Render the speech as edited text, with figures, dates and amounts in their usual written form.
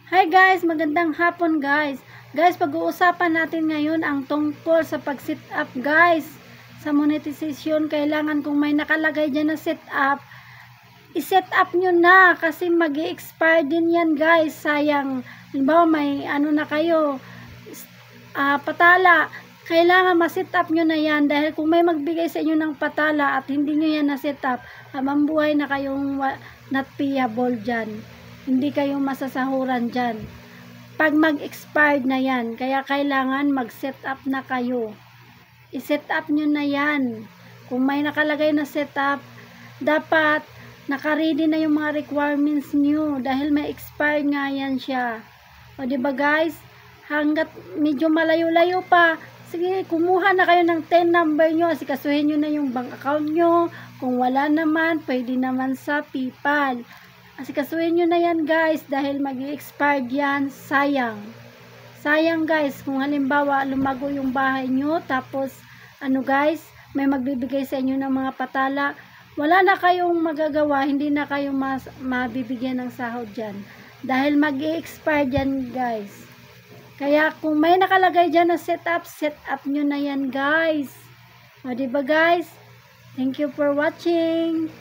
Hi guys, magandang hapon guys. Guys, pag-uusapan natin ngayon ang tungkol sa pag-sit up guys. Sa monetization, kailangan kung may nakalagay dyan na sit up, i-set up nyo na kasi mag-i-expire din yan guys. Sayang, halimbawa may ano na kayo, patala, kailangan ma-set up nyo na yan dahil kung may magbigay sa inyo ng patala at hindi nyo yan na-set up, habang buhay na kayong not payable dyan. Hindi kayo masasahuran dyan. Pag mag-expired na yan, kaya kailangan mag-set up na kayo. I-set up nyo na yan. Kung may nakalagay na set up, dapat naka-ready na yung mga requirements nyo dahil may expired nga yan siya. O diba guys? Hanggat medyo malayo-layo pa, sige, kumuha na kayo ng 10 number nyo, asikasuhin nyo na yung bank account nyo. Kung wala naman, pwede naman sa PayPal. Asikasuhin nyo na yan guys dahil mag-i-expired yan. Sayang guys, kung halimbawa lumago yung bahay nyo, tapos ano guys, may magbibigay sa inyo ng mga patala, wala na kayong magagawa, hindi na kayo mabibigyan ng sahod dyan. Dahil mag-i-expired yan guys. Kaya kung may nakalagay dyan na set up nyo na yan guys. O diba guys? Thank you for watching.